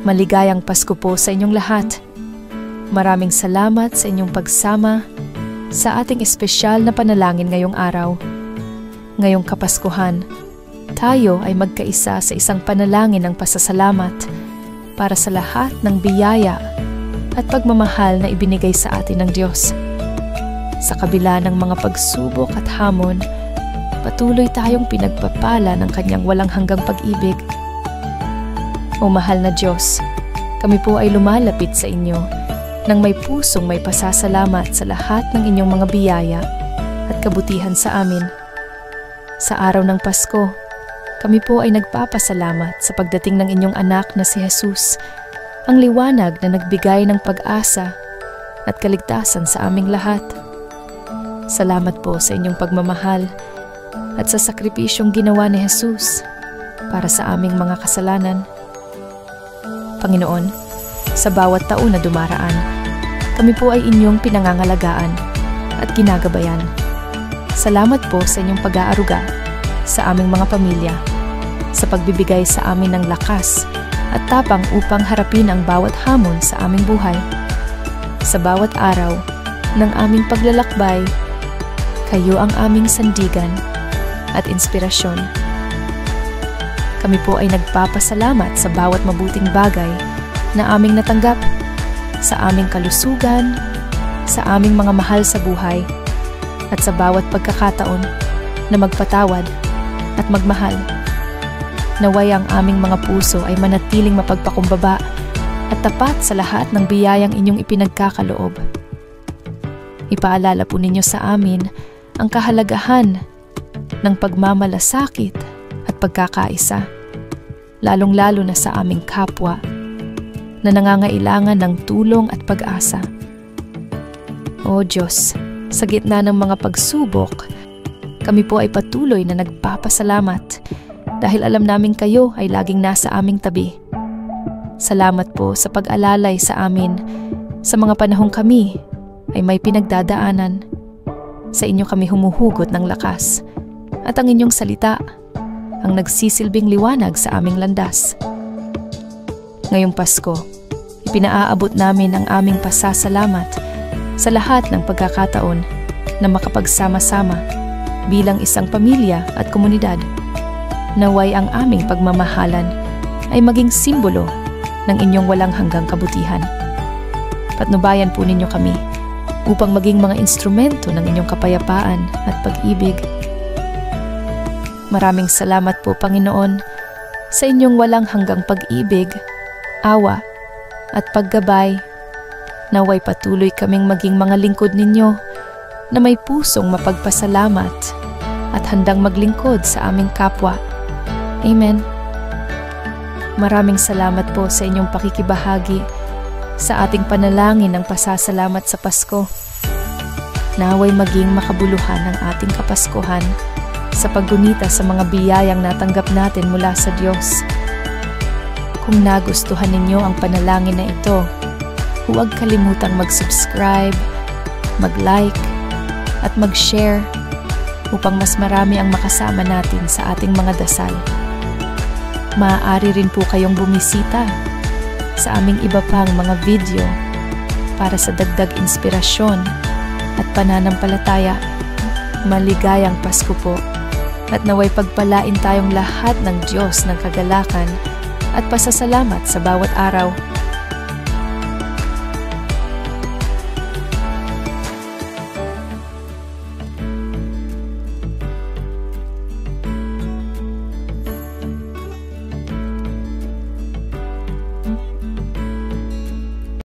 Maligayang Pasko po sa inyong lahat. Maraming salamat sa inyong pagsama sa ating espesyal na panalangin ngayong araw. Ngayong Kapaskuhan, tayo ay magkaisa sa isang panalangin ng pasasalamat para sa lahat ng biyaya at pagmamahal na ibinigay sa atin ng Diyos. Sa kabila ng mga pagsubok at hamon, patuloy tayong pinagpapala ng Kanyang walang hanggang pag-ibig. O mahal na Diyos, kami po ay lumalapit sa inyo nang may pusong may pasasalamat sa lahat ng inyong mga biyaya at kabutihan sa amin. Sa araw ng Pasko, kami po ay nagpapasalamat sa pagdating ng inyong anak na si Jesus, ang liwanag na nagbigay ng pag-asa at kaligtasan sa aming lahat. Salamat po sa inyong pagmamahal at sa sakripisyong ginawa ni Jesus para sa aming mga kasalanan. Panginoon, sa bawat taon na dumaraan, kami po ay inyong pinangangalagaan at ginagabayan. Salamat po sa inyong pag-aaruga sa aming mga pamilya, sa pagbibigay sa amin ng lakas at tapang upang harapin ang bawat hamon sa aming buhay. Sa bawat araw ng aming paglalakbay, kayo ang aming sandigan at inspirasyon. Kami po ay nagpapasalamat sa bawat mabuting bagay na aming natanggap, sa aming kalusugan, sa aming mga mahal sa buhay, at sa bawat pagkakataon na magpatawad at magmahal. Naway ang aming mga puso ay manatiling mapagpakumbaba at tapat sa lahat ng biyayang inyong ipinagkakaloob. Ipaalala po ninyo sa amin ang kahalagahan ng pagmamalasakit at pagkakaisa, lalong-lalo na sa aming kapwa na nangangailangan ng tulong at pag-asa. O Diyos, sa gitna ng mga pagsubok, kami po ay patuloy na nagpapasalamat dahil alam namin kayo ay laging nasa aming tabi. Salamat po sa pag-alalay sa amin sa mga panahong kami ay may pinagdadaanan. Sa inyo kami humuhugot ng lakas at ang inyong salita ang nagsisilbing liwanag sa aming landas. Ngayong Pasko, ipinaaabot namin ang aming pasasalamat sa lahat ng pagkakataon na makapagsama-sama bilang isang pamilya at komunidad. Naway ang aming pagmamahalan ay maging simbolo ng inyong walang hanggang kabutihan. Patnubayan po ninyo kami upang maging mga instrumento ng inyong kapayapaan at pag-ibig. Maraming salamat po, Panginoon, sa inyong walang hanggang pag-ibig, awa, at paggabay. Naway patuloy kaming maging mga lingkod ninyo na may pusong mapagpasalamat at handang maglingkod sa aming kapwa. Amen. Maraming salamat po sa inyong pakikibahagi sa ating panalangin ng pasasalamat sa Pasko. Naway maging makabuluhan ang ating Kapaskuhan sa paggunita sa mga biyayang natanggap natin mula sa Diyos. Kung nagustuhan ninyo ang panalangin na ito, huwag kalimutang mag-subscribe, mag-like, at mag-share upang mas marami ang makasama natin sa ating mga dasal. Maaari rin po kayong bumisita sa aming iba pang mga video para sa dagdag inspirasyon at pananampalataya. Maligayang Pasko po at naway pagpalain tayong lahat ng Diyos ng kagalakan at pasasalamat sa bawat araw.